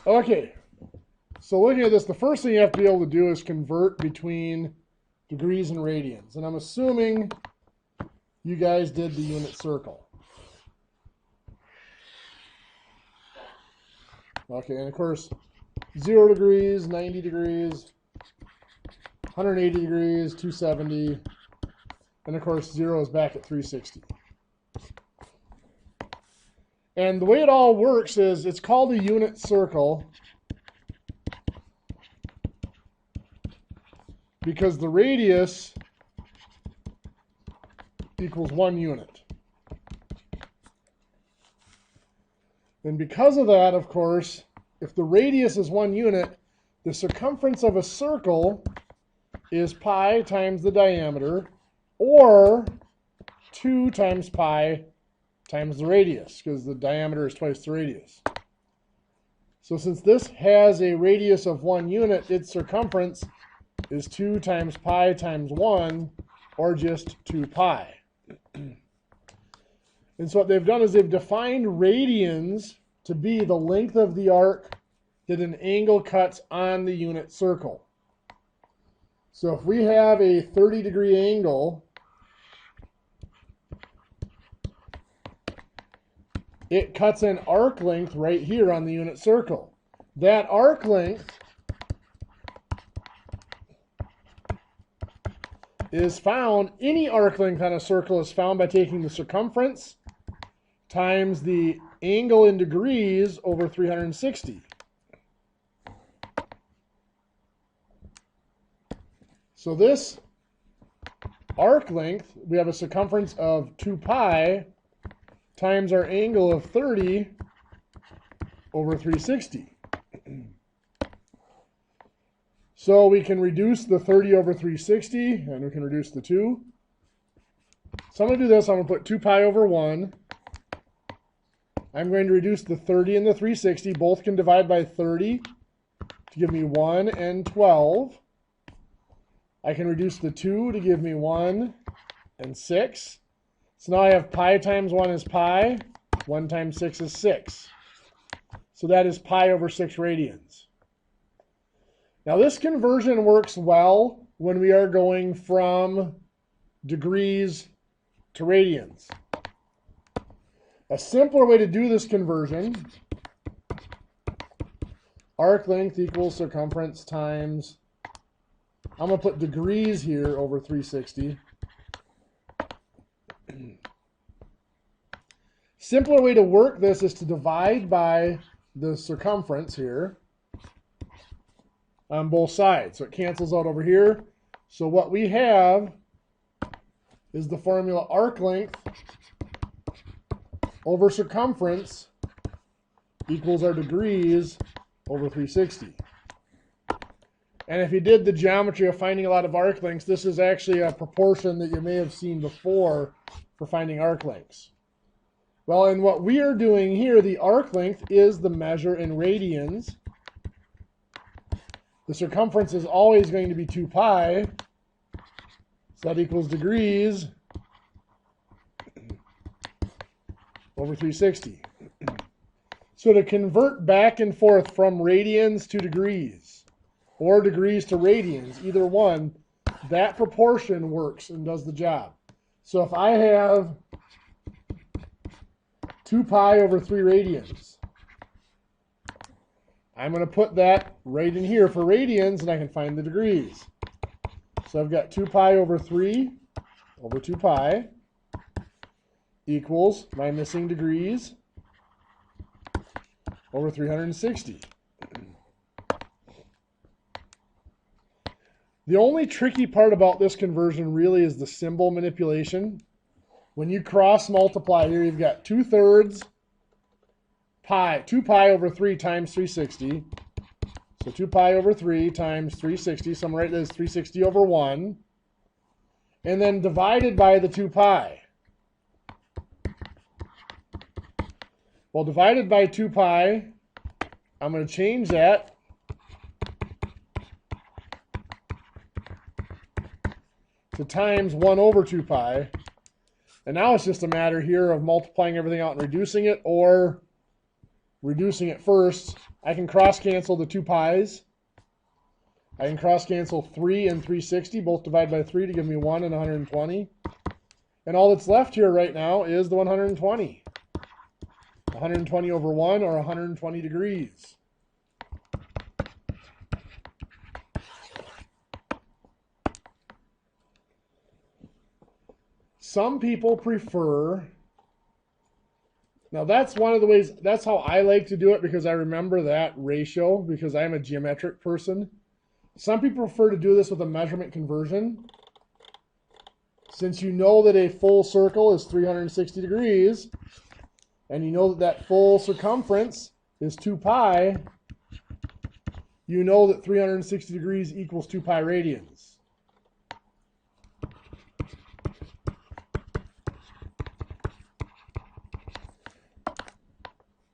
Okay, so looking at this, the first thing you have to be able to do is convert between degrees and radians. And I'm assuming you guys did the unit circle. Okay, and of course, 0 degrees, 90 degrees, 180 degrees, 270, and of course 0 is back at 360. And the way it all works is it's called a unit circle because the radius equals 1 unit. And because of that, of course, if the radius is 1 unit, the circumference of a circle is pi times the diameter, or 2 times pi times the radius, because the diameter is twice the radius. So since this has a radius of 1 unit, its circumference is 2 times pi times 1, or just 2 pi. And so what they've done is they've defined radians to be the length of the arc that an angle cuts on the unit circle. So if we have a 30-degree angle, it cuts an arc length right here on the unit circle. That arc length is found, any arc length on a circle is found by taking the circumference times the angle in degrees over 360. So this arc length, we have a circumference of 2 pi times our angle of 30 over 360. So we can reduce the 30 over 360, and we can reduce the 2. So I'm going to do this. I'm going to put 2 pi over 1. I'm going to reduce the 30 and the 360. Both can divide by 30 to give me 1 and 12. I can reduce the 2 to give me 1 and 6. So now I have pi times 1 is pi. 1 times 6 is 6. So that is pi over 6 radians. Now this conversion works well when we are going from degrees to radians. A simpler way to do this conversion, arc length equals circumference times, I'm going to put degrees here over 360. Simpler way to work this is to divide by the circumference here on both sides. So it cancels out over here. So what we have is the formula arc length over circumference equals our degrees over 360. And if you did the geometry of finding a lot of arc lengths, this is actually a proportion that you may have seen before for finding arc lengths. Well, in what we are doing here, the arc length is the measure in radians. The circumference is always going to be 2 pi. So that equals degrees over 360. So to convert back and forth from radians to degrees, or degrees to radians, either one, that proportion works and does the job. So if I have 2 pi over 3 radians, I'm going to put that right in here for radians, and I can find the degrees. So I've got 2 pi over 3 over 2 pi equals my missing degrees over 360. The only tricky part about this conversion really is the symbol manipulation. When you cross multiply here, you've got 2/3 pi, 2 pi over 3 times 360. So 2 pi over 3 times 360. So I'm going to write this 360 over 1. And then divided by the 2 pi. Well, divided by 2 pi, I'm going to change that to times 1 over 2 pi. And now it's just a matter here of multiplying everything out and reducing it, or reducing it first, I can cross cancel the 2 pi's. I can cross cancel 3 and 360, both divide by 3 to give me 1 and 120. And all that's left here right now is the 120. 120 over 1, or 120 degrees. Some people prefer, now that's one of the ways, that's how I like to do it, because I remember that ratio, because I'm a geometric person. Some people prefer to do this with a measurement conversion. Since you know that a full circle is 360 degrees, and you know that that full circumference is 2 pi, you know that 360 degrees equals 2 pi radians.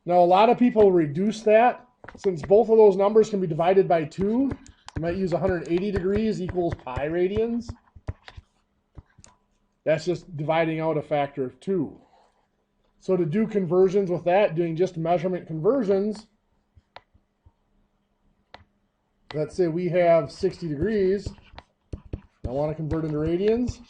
Now, a lot of people reduce that. Since both of those numbers can be divided by 2, you might use 180 degrees equals pi radians. That's just dividing out a factor of 2. So to do conversions with that, doing just measurement conversions, let's say we have 60 degrees. I want to convert into radians.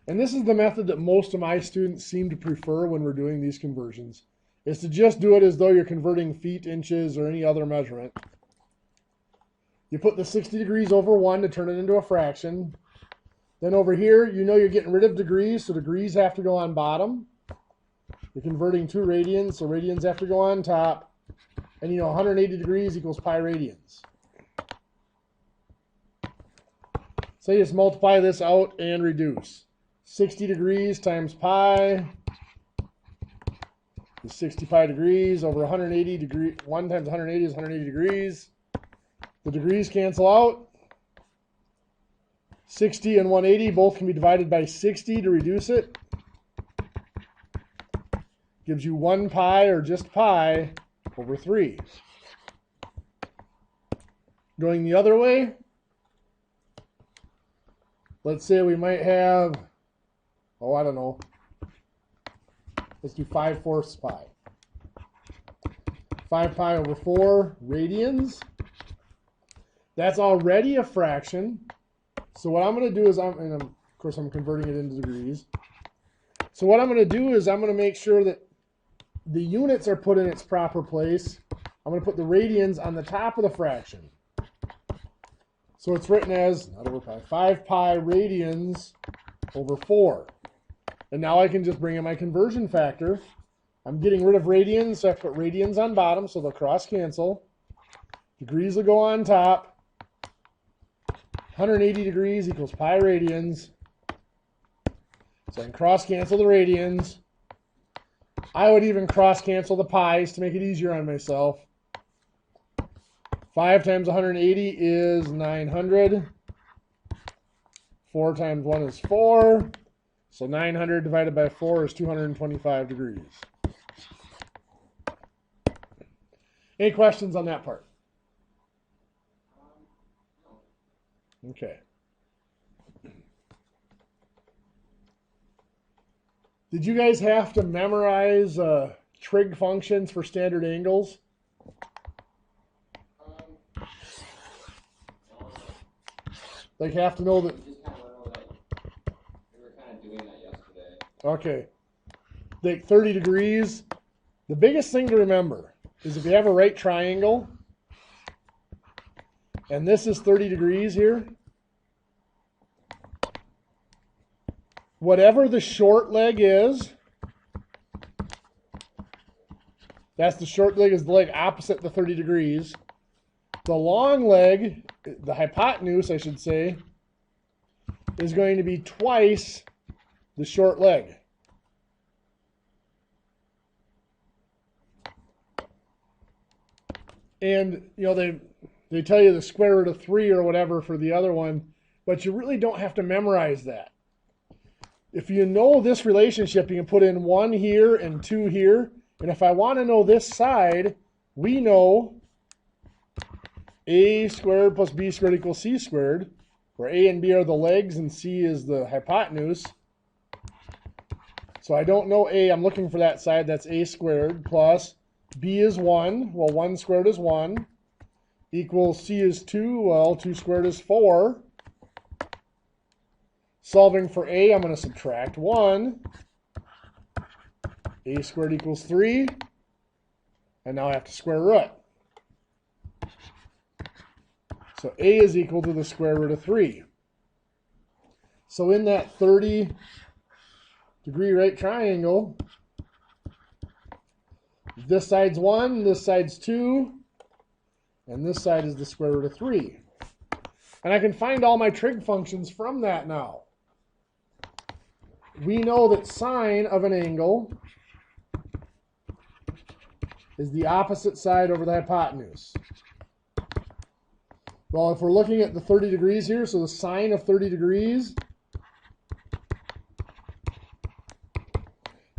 And this is the method that most of my students seem to prefer when we're doing these conversions, is to just do it as though you're converting feet, inches, or any other measurement. You put the 60 degrees over 1 to turn it into a fraction. Then over here, you know you're getting rid of degrees, so degrees have to go on bottom. You're converting to radians, so radians have to go on top. And you know 180 degrees equals pi radians. So you just multiply this out and reduce. 60 degrees times pi is 65 degrees over 180 degrees. 1 times 180 is 180 degrees. The degrees cancel out. 60 and 180 both can be divided by 60 to reduce it. Gives you 1 pi, or just pi, over 3. Going the other way, let's say we might have, oh, I don't know, let's do 5/4 pi. 5 pi over 4 radians. That's already a fraction. So what I'm going to do is, of course I'm converting it into degrees. So what I'm going to do is I'm going to make sure that the units are put in its proper place. I'm going to put the radians on the top of the fraction. So it's written as, not over pi, 5 pi radians over 4. And now I can just bring in my conversion factor. I'm getting rid of radians, so I put radians on bottom, so they'll cross cancel. Degrees will go on top. 180 degrees equals pi radians. So I can cross cancel the radians. I would even cross cancel the pi's to make it easier on myself. 5 times 180 is 900. 4 times 1 is 4. So 900 divided by 4 is 225 degrees. Any questions on that part? Okay. Did you guys have to memorize trig functions for standard angles? Like have to know that. We just kind of know that we were kind of doing that yesterday. Okay. Like 30 degrees. The biggest thing to remember is if you have a right triangle, and this is 30 degrees here, whatever the short leg is, that's the short leg, is the leg opposite the 30 degrees. The long leg, the hypotenuse, I should say, is going to be twice the short leg. And, you know, they tell you the square root of 3 or whatever for the other one, but you really don't have to memorize that. If you know this relationship, you can put in 1 here and 2 here. And if I want to know this side, we know a squared plus b squared equals c squared, where a and b are the legs and c is the hypotenuse. So I don't know a. I'm looking for that side. That's a squared plus b is 1. Well, 1 squared is 1. Equals c is 2. Well, 2 squared is 4. Solving for a, I'm going to subtract 1. A squared equals 3. And now I have to square root. So a is equal to the square root of 3. So in that 30-degree right triangle, this side's 1, this side's 2, and this side is the square root of 3. And I can find all my trig functions from that now. We know that sine of an angle is the opposite side over the hypotenuse. Well, if we're looking at the 30 degrees here, so the sine of 30 degrees,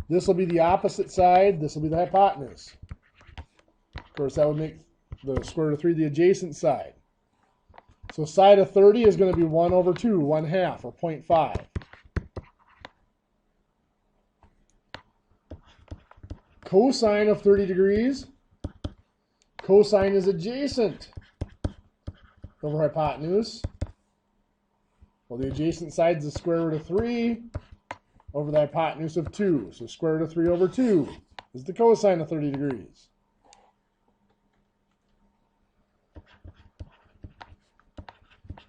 this will be the opposite side, this will be the hypotenuse. Of course, that would make the square root of 3 the adjacent side. So side of 30 is going to be 1 over 2, 1/2, or 0.5. Cosine of 30 degrees, cosine is adjacent over hypotenuse. Well, the adjacent side is the square root of 3 over the hypotenuse of 2. So square root of 3 over 2 is the cosine of 30 degrees.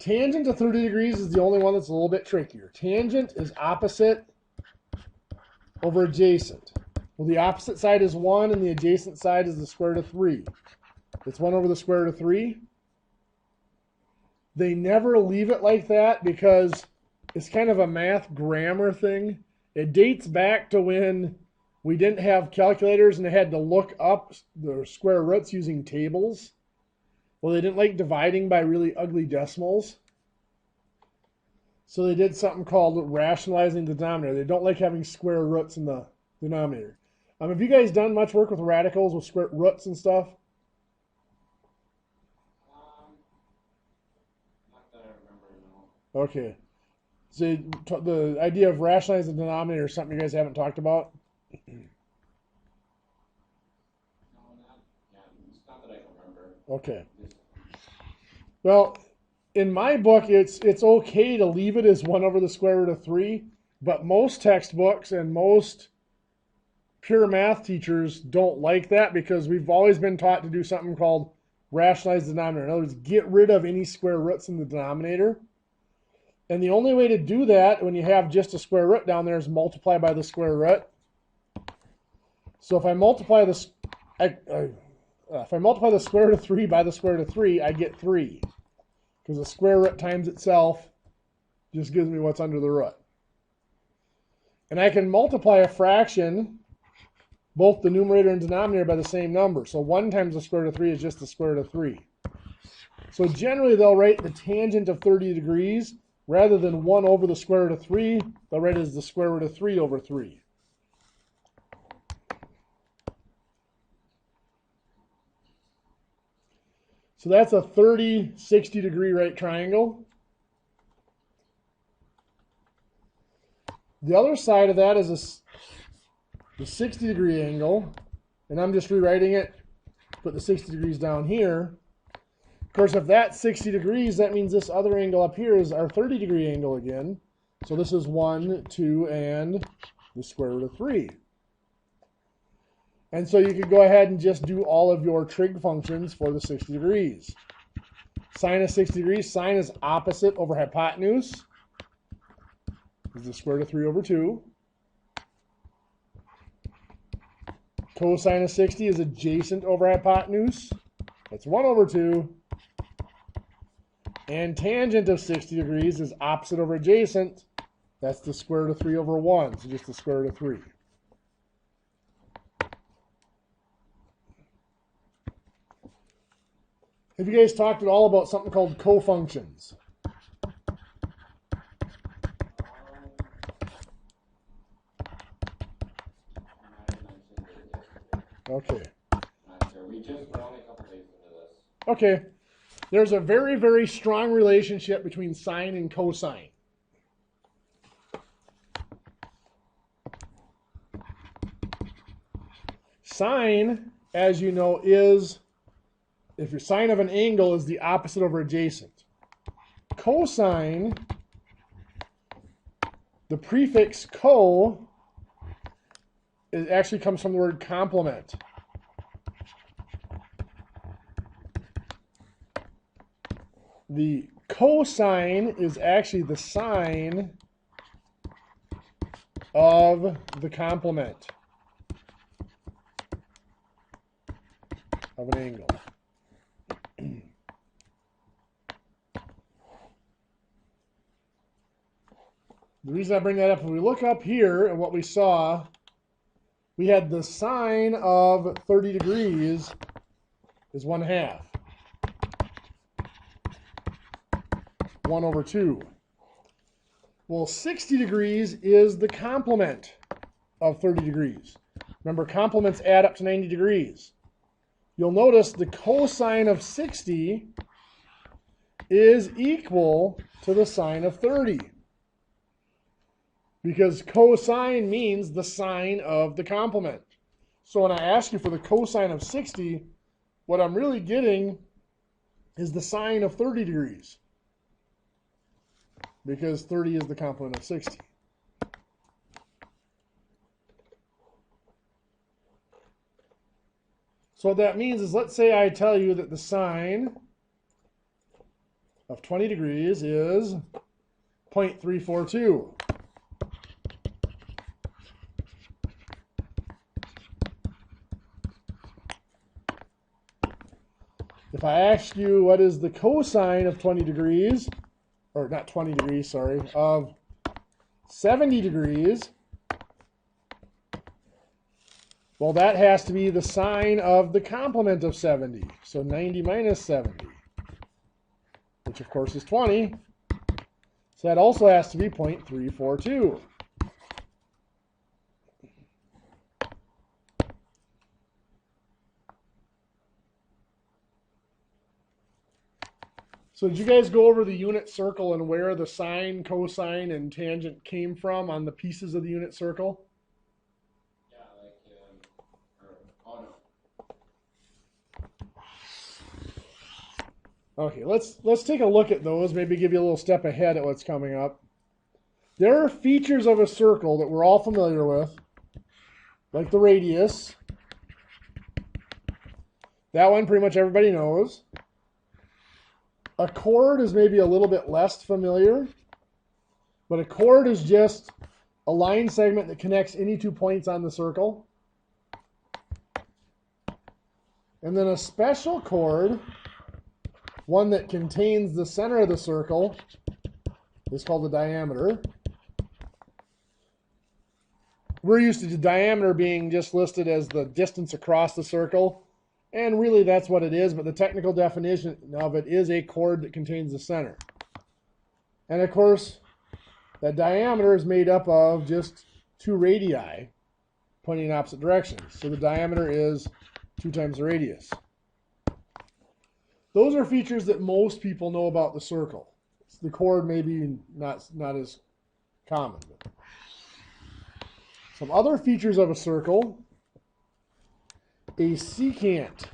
Tangent of 30 degrees is the only one that's a little bit trickier. Tangent is opposite over adjacent. Well, the opposite side is 1, and the adjacent side is the square root of 3. It's 1 over the square root of 3. They never leave it like that because it's kind of a math grammar thing. It dates back to when we didn't have calculators and they had to look up the square roots using tables. Well, they didn't like dividing by really ugly decimals. So they did something called rationalizing the denominator. They don't like having square roots in the denominator. Have you guys done much work with radicals, with square roots and stuff? Not that I remember, no. Okay. So the idea of rationalizing the denominator is something you guys haven't talked about? No, it's not that I can remember. Okay. Well, in my book, it's okay to leave it as 1 over the square root of 3, but most textbooks and most pure math teachers don't like that because we've always been taught to do something called rationalize the denominator. In other words, get rid of any square roots in the denominator. And the only way to do that when you have just a square root down there is multiply by the square root. So if I multiply the square root of 3 by the square root of 3, I get 3. Because the square root times itself just gives me what's under the root. And I can multiply a fraction, both the numerator and denominator, by the same number. So 1 times the square root of 3 is just the square root of 3. So generally they'll write the tangent of 30 degrees, rather than 1 over the square root of 3, they'll write it as the square root of 3 over 3. So that's a 30, 60 degree right triangle. The other side of that is the 60 degree angle, and I'm just rewriting it, put the 60 degrees down here. Of course, if that's 60 degrees, that means this other angle up here is our 30 degree angle again. So this is 1, 2, and the square root of 3. And so you could go ahead and just do all of your trig functions for the 60 degrees. Sine of 60 degrees, sine is opposite over hypotenuse. Is the square root of 3 over 2. Cosine of 60 is adjacent over hypotenuse. That's 1 over 2. And tangent of 60 degrees is opposite over adjacent. That's the square root of 3 over 1. So just the square root of 3. Have you guys talked at all about something called cofunctions? Okay. We just were only a couple days into this. Okay. There's a very, very strong relationship between sine and cosine. Sine, as you know, is, if your sine of an angle is the opposite over adjacent. Cosine, the prefix co, it actually comes from the word complement. The cosine is actually the sine of the complement of an angle. The reason I bring that up, if we look up here at what we saw, we had the sine of 30 degrees is 1/2. 1/2. Well, 60 degrees is the complement of 30 degrees. Remember, complements add up to 90 degrees. You'll notice the cosine of 60 is equal to the sine of 30. Because cosine means the sine of the complement. So when I ask you for the cosine of 60, what I'm really getting is the sine of 30 degrees. Because 30 is the complement of 60. So what that means is, let's say I tell you that the sine of 20 degrees is 0.342. If I ask you what is the cosine of 20 degrees, or not 20 degrees, sorry, of 70 degrees, well, that has to be the sine of the complement of 70. So 90 minus 70, which of course is 20. So that also has to be 0.342. So did you guys go over the unit circle and where the sine, cosine, and tangent came from on the pieces of the unit circle? Yeah, oh no. Okay, let's take a look at those, maybe give you a little step ahead at what's coming up. There are features of a circle that we're all familiar with, like the radius. That one pretty much everybody knows. A chord is maybe a little bit less familiar, but a chord is just a line segment that connects any 2 points on the circle. And then a special chord, one that contains the center of the circle, is called the diameter. We're used to the diameter being just listed as the distance across the circle. And really that's what it is, but the technical definition of it is a chord that contains the center. And of course, that diameter is made up of just 2 radii pointing in opposite directions. So the diameter is 2 times the radius. Those are features that most people know about the circle. The chord maybe not as common. But some other features of a circle: a secant.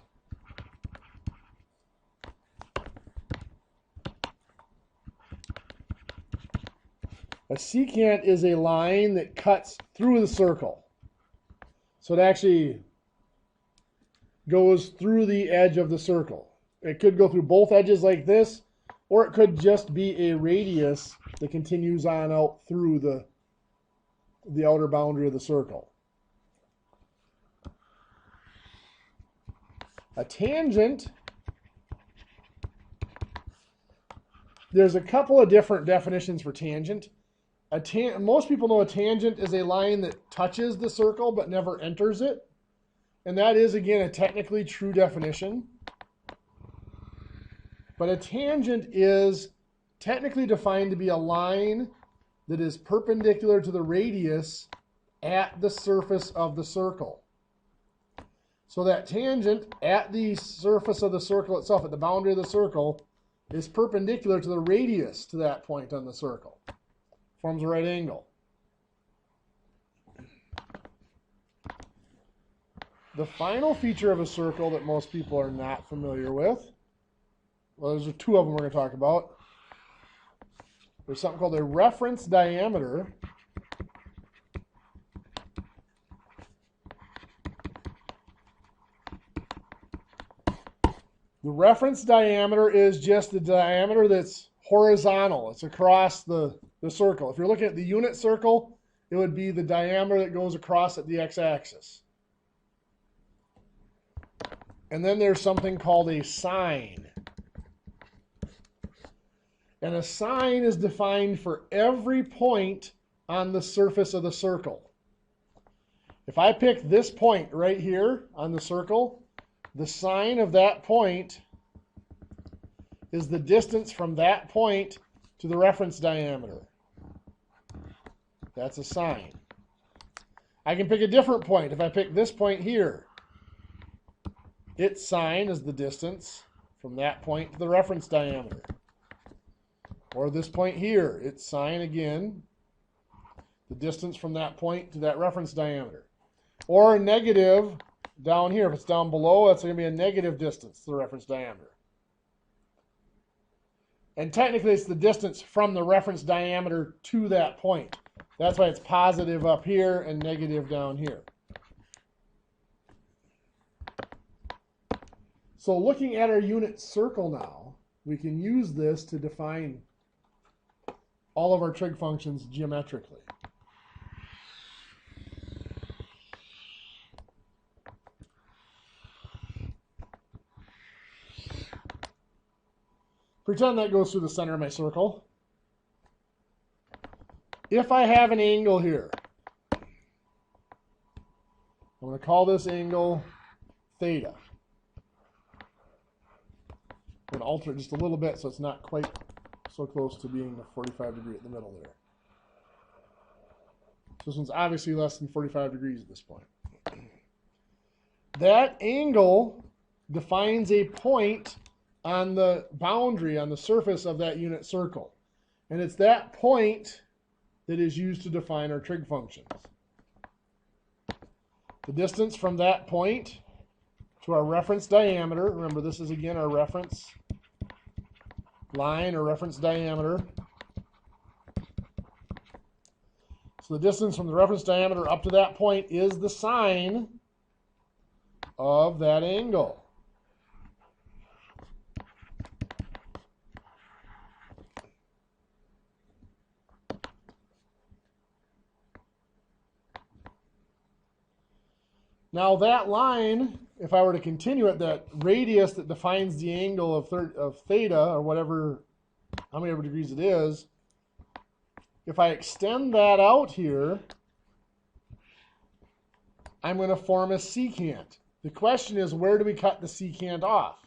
A secant is a line that cuts through the circle. So it actually goes through the edge of the circle. It could go through both edges like this, or it could just be a radius that continues on out through the outer boundary of the circle. A tangent, there's a couple of different definitions for tangent. Most people know a tangent is a line that touches the circle but never enters it. And that is, again, a technically true definition. But a tangent is technically defined to be a line that is perpendicular to the radius at the surface of the circle. So that tangent at the surface of the circle itself, at the boundary of the circle, is perpendicular to the radius to that point on the circle. Forms a right angle. the final feature of a circle that most people are not familiar with, well, there's two of them we're going to talk about. There's something called a reference diameter. The reference diameter is just the diameter that's horizontal. It's across the circle. If you're looking at the unit circle, it would be the diameter that goes across at the x-axis. And then there's something called a sine. And a sine is defined for every point on the surface of the circle. If I pick this point right here on the circle, the sine of that point is the distance from that point to the reference diameter. That's a sine. I can pick a different point. If I pick this point here, its sine is the distance from that point to the reference diameter. Or this point here, its sine again, the distance from that point to that reference diameter. Or a negative down here. If it's down below, that's going to be a negative distance to the reference diameter. And technically, it's the distance from the reference diameter to that point. That's why it's positive up here and negative down here. So looking at our unit circle now, we can use this to define all of our trig functions geometrically. Pretend that goes through the center of my circle. If I have an angle here, I'm going to call this angle theta. I'm going to alter it just a little bit so it's not quite so close to being the 45 degree at the middle there. So this one's obviously less than 45 degrees at this point. That angle defines a point on the boundary, on the surface of that unit circle. And it's that point that is used to define our trig functions. The distance from that point to our reference diameter, remember this is again our reference line or reference diameter. So the distance from the reference diameter up to that point is the sine of that angle. Now that line, if I were to continue it, that radius that defines the angle of theta, or whatever, how many degrees it is, if I extend that out here, I'm going to form a secant. The question is, where do we cut the secant off?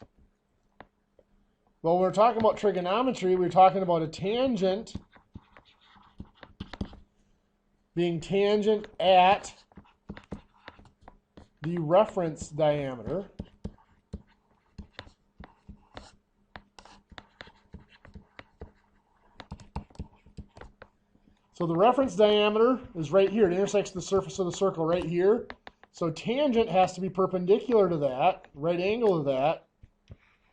Well, when we're talking about trigonometry, we're talking about a tangent being tangent at the reference diameter. So the reference diameter is right here. It intersects the surface of the circle right here. So tangent has to be perpendicular to that, right angle to that.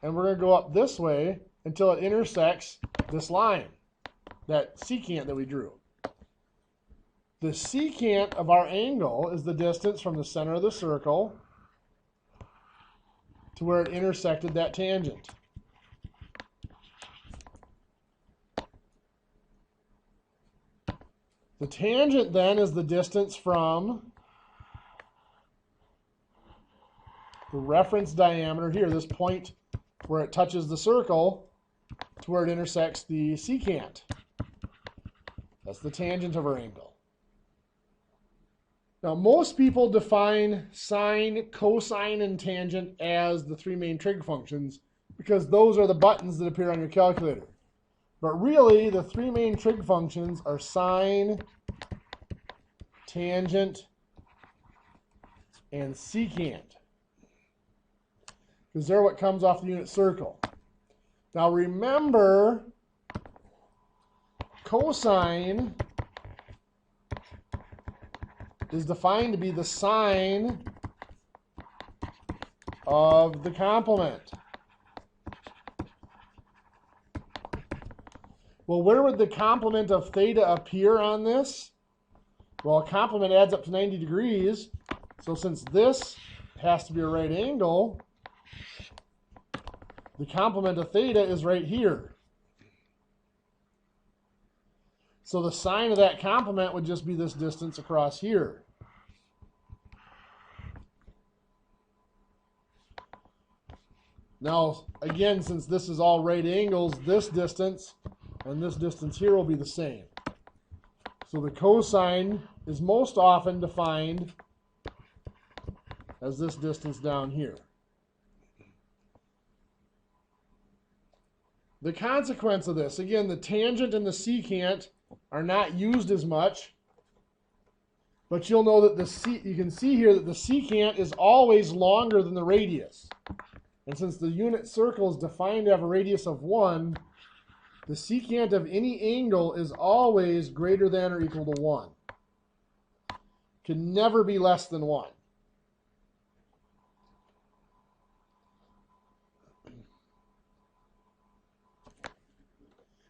And we're going to go up this way until it intersects this line, that secant that we drew. The secant of our angle is the distance from the center of the circle to where it intersected that tangent. The tangent then is the distance from the reference diameter here, this point where it touches the circle, to where it intersects the secant. That's the tangent of our angle. Now, most people define sine, cosine, and tangent as the three main trig functions because those are the buttons that appear on your calculator. But really, the three main trig functions are sine, tangent, and secant, because they're what comes off the unit circle. Now remember, cosine is defined to be the sine of the complement. Well, where would the complement of theta appear on this? Well, a complement adds up to 90 degrees. So since this has to be a right angle, the complement of theta is right here. So the sine of that complement would just be this distance across here. Now, again, since this is all right angles, this distance and this distance here will be the same. So the cosine is most often defined as this distance down here. The consequence of this, again, the tangent and the secant are not used as much, but you'll know that you can see here that the secant is always longer than the radius. And since the unit circle is defined to have a radius of 1, the secant of any angle is always greater than or equal to 1. Can never be less than 1.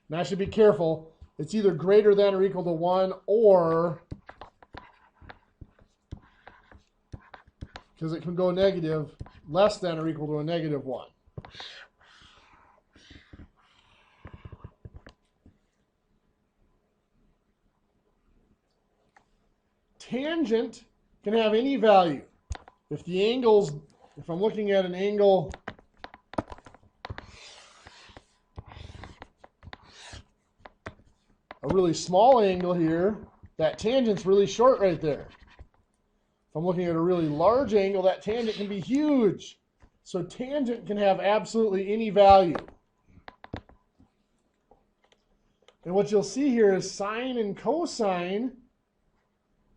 Now I should be careful. It's either greater than or equal to 1 or, because it can go negative, less than or equal to a negative 1. Tangent can have any value. If I'm looking at an angle a really small angle here, that tangent's really short right there. If I'm looking at a really large angle, that tangent can be huge. So tangent can have absolutely any value. And what you'll see here is sine and cosine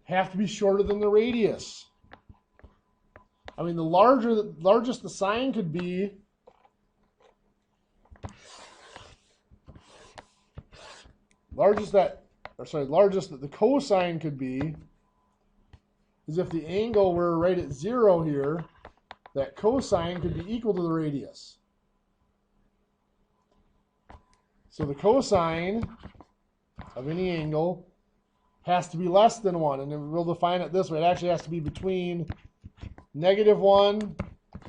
have to be shorter than the radius. I mean, the largest the sine could be, largest that the cosine could be is if the angle were right at 0 here, that cosine could be equal to the radius. So the cosine of any angle has to be less than 1, and we'll define it this way. It actually has to be between -1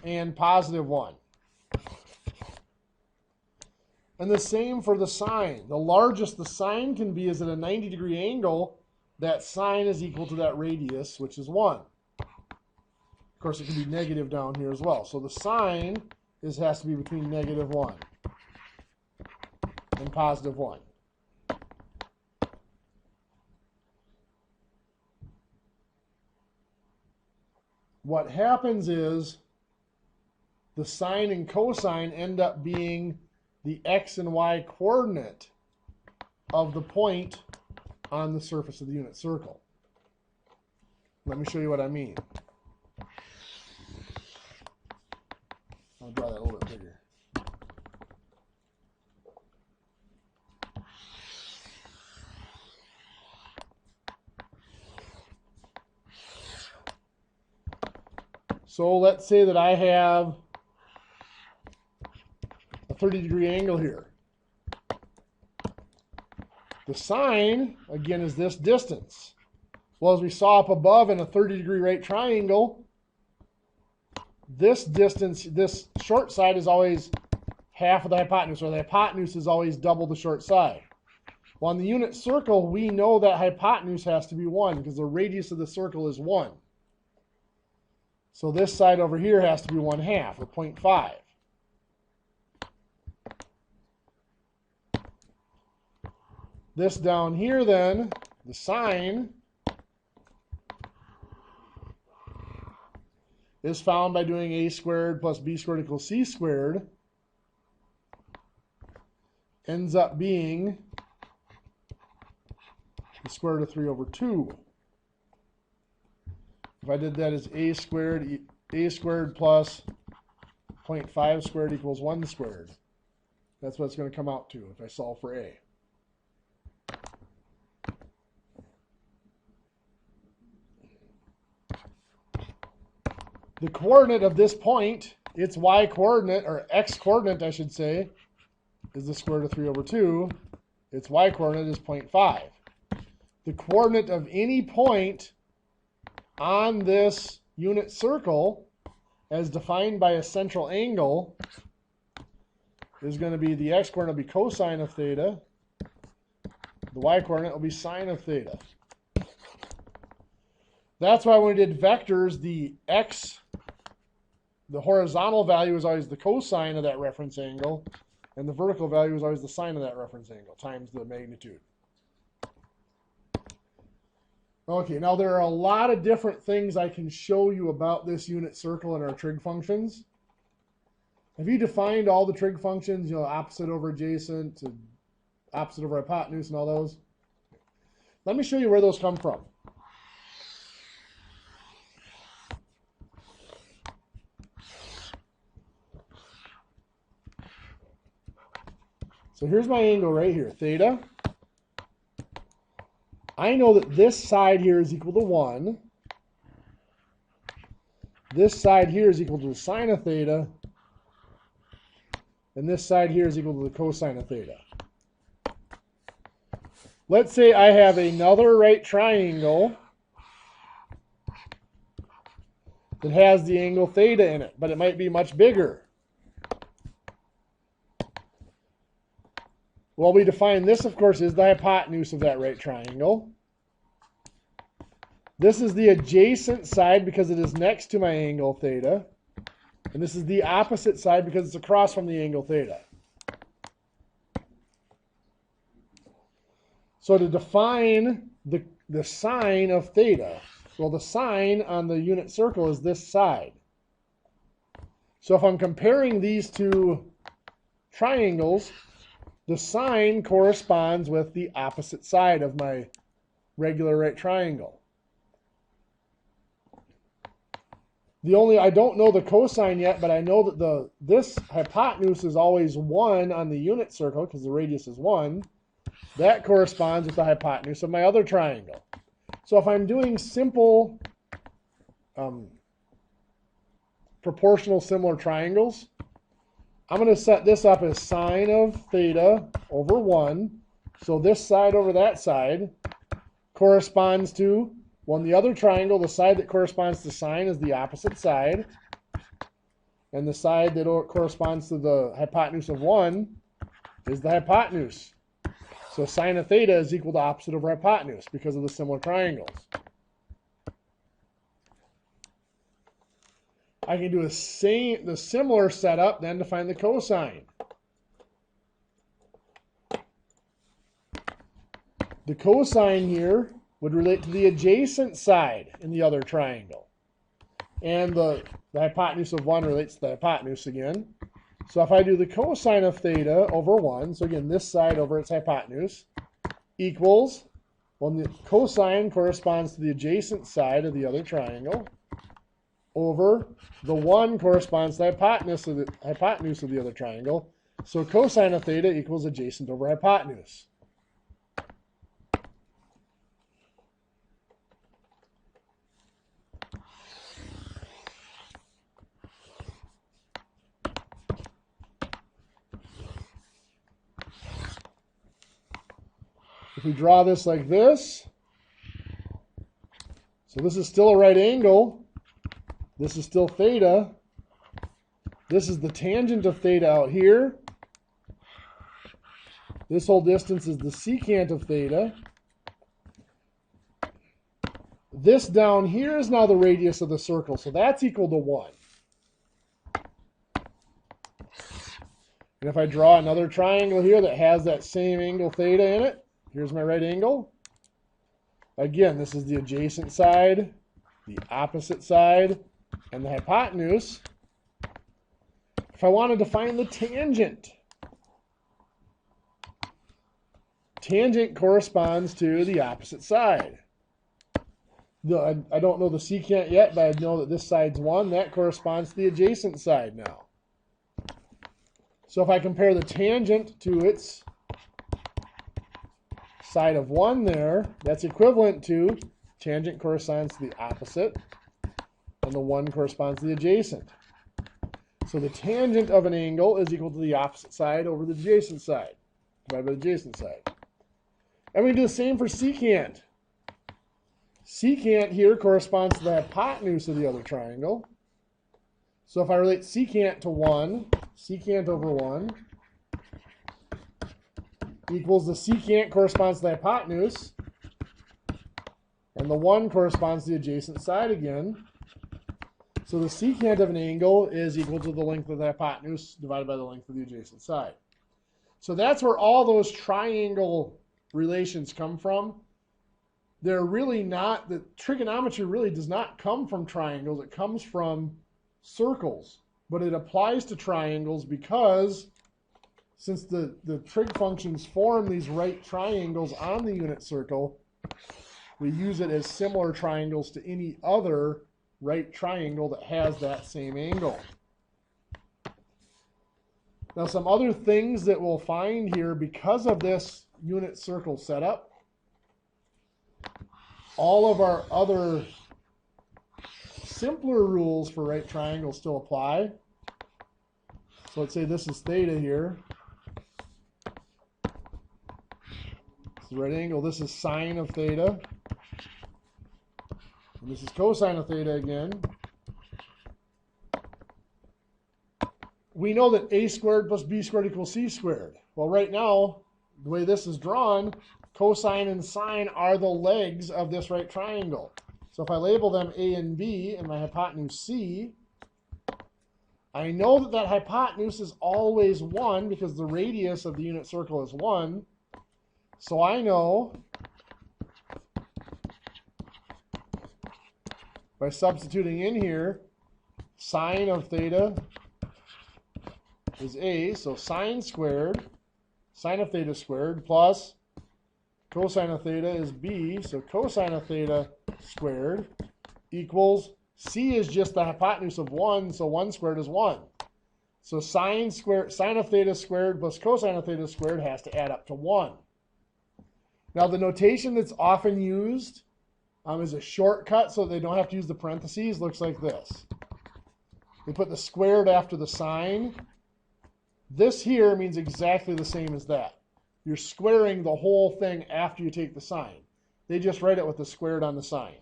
and +1. And the same for the sine. The largest the sine can be is at a 90-degree angle. That sine is equal to that radius, which is 1. Of course, it can be negative down here as well. So the sine has to be between -1 and +1. What happens is the sine and cosine end up being the x and y coordinate of the point on the surface of the unit circle. Let me show you what I mean. I'll draw that a little bit bigger. So let's say that I have a 30-degree angle here. The sine, again, is this distance. Well, as we saw up above in a 30-degree right triangle, this distance, this short side is always half of the hypotenuse, or the hypotenuse is always double the short side. Well, on the unit circle, we know that hypotenuse has to be 1 because the radius of the circle is 1. So this side over here has to be 1/2, or 0.5. This down here then, the sine, is found by doing a squared plus b squared equals c squared. Ends up being the square root of 3/2. If I did that as a squared plus 0.5 squared equals 1 squared. That's what it's going to come out to if I solve for a. The coordinate of this point its y-coordinate, or x-coordinate, I should say, is the square root of 3 over 2. Its y-coordinate is 0.5. The coordinate of any point on this unit circle, as defined by a central angle, is going to be the x-coordinate will be cosine of theta. The y-coordinate will be sine of theta. That's why when we did vectors, the horizontal value is always the cosine of that reference angle, and the vertical value is always the sine of that reference angle times the magnitude. Okay, now there are a lot of different things I can show you about this unit circle and our trig functions. Have you defined all the trig functions, opposite over adjacent, opposite over hypotenuse, and all those? Let me show you where those come from. So here's my angle right here, theta. I know that this side here is equal to 1. This side here is equal to the sine of theta. And this side here is equal to the cosine of theta. Let's say I have another right triangle that has the angle theta in it, but it might be much bigger. Well, we define this, of course, is the hypotenuse of that right triangle. This is the adjacent side because it is next to my angle theta. And this is the opposite side because it's across from the angle theta. So to define the sine of theta, well, the sine on the unit circle is this side. So if I'm comparing these two triangles, the sine corresponds with the opposite side of my regular right triangle. I don't know the cosine yet, but I know that this hypotenuse is always 1 on the unit circle because the radius is 1. That corresponds with the hypotenuse of my other triangle. So if I'm doing simple proportional similar triangles, I'm going to set this up as sine of theta over 1. So this side over that side corresponds to, well, in the other triangle, the side that corresponds to sine is the opposite side. And the side that corresponds to the hypotenuse of 1 is the hypotenuse. So sine of theta is equal to opposite over hypotenuse because of the similar triangles. I can do the similar setup then to find the cosine. The cosine here would relate to the adjacent side in the other triangle. And the hypotenuse of 1 relates to the hypotenuse again. So if I do the cosine of theta over 1, so again, this side over its hypotenuse, equals, well, the cosine corresponds to the adjacent side of the other triangle, over the 1 corresponds to the hypotenuse of the other triangle. So cosine of theta equals adjacent over hypotenuse. If we draw this like this, so this is still a right angle. This is still theta. This is the tangent of theta out here. This whole distance is the secant of theta. This down here is now the radius of the circle, so that's equal to 1. And if I draw another triangle here that has that same angle theta in it, here's my right angle. Again, this is the adjacent side, the opposite side, and the hypotenuse. If I wanted to find the tangent, tangent corresponds to the opposite side. I don't know the secant yet, but I know that this side's 1. That corresponds to the adjacent side now. So if I compare the tangent to its side of 1 there, that's equivalent to tangent corresponds to the opposite, and the 1 corresponds to the adjacent. So the tangent of an angle is equal to the opposite side over the adjacent side, divided by the adjacent side. And we do the same for secant. Secant here corresponds to the hypotenuse of the other triangle. So if I relate secant to 1, secant over 1 equals the secant corresponds to the hypotenuse, and the 1 corresponds to the adjacent side again. So the secant of an angle is equal to the length of the hypotenuse divided by the length of the adjacent side. So that's where all those triangle relations come from. They're really not, the trigonometry really does not come from triangles. It comes from circles. But it applies to triangles because since the trig functions form these right triangles on the unit circle, we use it as similar triangles to any other right triangle that has that same angle. Now some other things that we'll find here because of this unit circle setup, all of our other simpler rules for right triangles still apply. So let's say this is theta here. This is the right angle. This is sine of theta. And this is cosine of theta again. We know that a squared plus b squared equals c squared. Well, right now, the way this is drawn, cosine and sine are the legs of this right triangle. So if I label them a and b and my hypotenuse c, I know that that hypotenuse is always 1 because the radius of the unit circle is 1. So I know by substituting in here, sine of theta is a, so sine squared, sine of theta squared, plus cosine of theta is b, so cosine of theta squared equals, c is just the hypotenuse of 1, so 1 squared is 1. So sine of theta squared plus cosine of theta squared has to add up to 1. Now the notation that's often used is a shortcut so they don't have to use the parentheses. Looks like this. They put the squared after the sine. This here means exactly the same as that. You're squaring the whole thing after you take the sine. They just write it with the squared on the sine.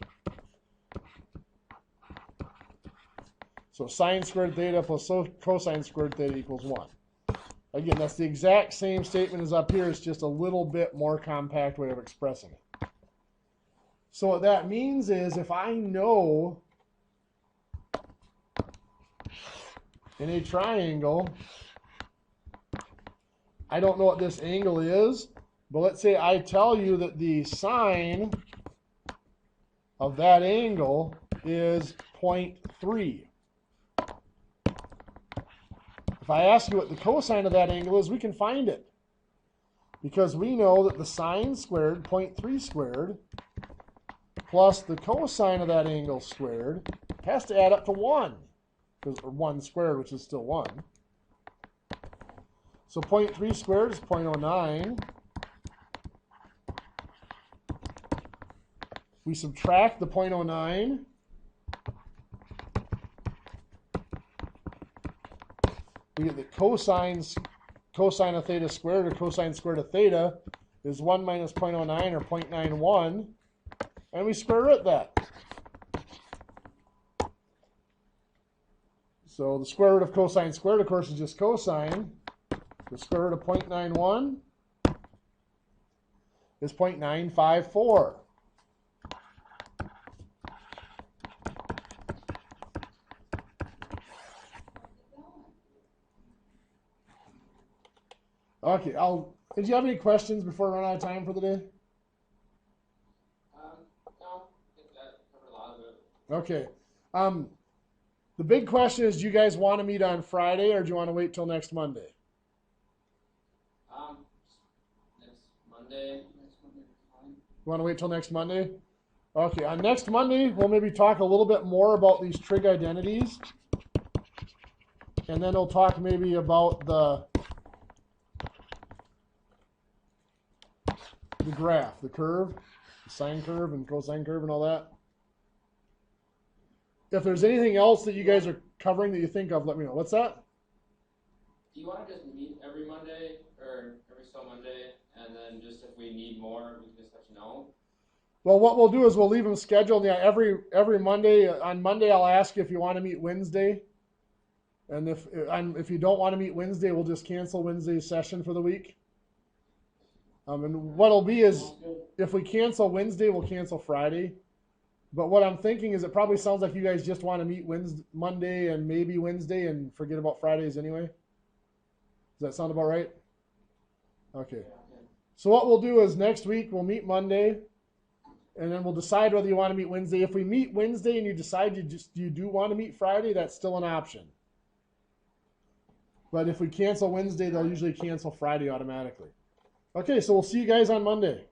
So sine squared theta plus cosine squared theta equals 1. Again, that's the exact same statement as up here. It's just a little bit more compact way of expressing it. So what that means is if I know in a triangle, I don't know what this angle is, but let's say I tell you that the sine of that angle is 0.3. If I ask you what the cosine of that angle is, we can find it. Because we know that the sine squared, 0.3 squared, plus the cosine of that angle squared has to add up to 1. Or 1 squared, which is still 1. So 0.3 squared is 0.09. We subtract the 0.09. We get the cosine of theta squared, or cosine squared of theta, is 1 minus 0.09, or 0.91. And we square root that. So the square root of cosine squared, of course, is just cosine. The square root of 0.91 is 0.954. Okay, did you have any questions before I run out of time for the day? No, I think that covered a lot of it. Okay. The big question is, do you guys want to meet on Friday or do you want to wait till next Monday? Next Monday. Next Monday is fine. You want to wait till next Monday? Okay, on next Monday, we'll maybe talk a little bit more about these trig identities. And then we'll talk maybe about the graph, the curve, the sine curve and cosine curve and all that. if there's anything else that you guys are covering that you think of, let me know. What's that? Do you want to just meet every Monday or every so Monday, and then just if we need more, we can just let you know? Well, what we'll do is we'll leave them scheduled. Yeah, every Monday. On Monday, I'll ask you if you want to meet Wednesday, and if you don't want to meet Wednesday, we'll just cancel Wednesday's session for the week. And what'll be is if we cancel Wednesday, we'll cancel Friday. But what I'm thinking is it probably sounds like you guys just want to meet Monday and maybe Wednesday and forget about Fridays anyway. Does that sound about right? Okay. So what we'll do is next week we'll meet Monday, and then we'll decide whether you want to meet Wednesday. If we meet Wednesday and you decide you do want to meet Friday, that's still an option. But if we cancel Wednesday, they'll usually cancel Friday automatically. Okay, so we'll see you guys on Monday.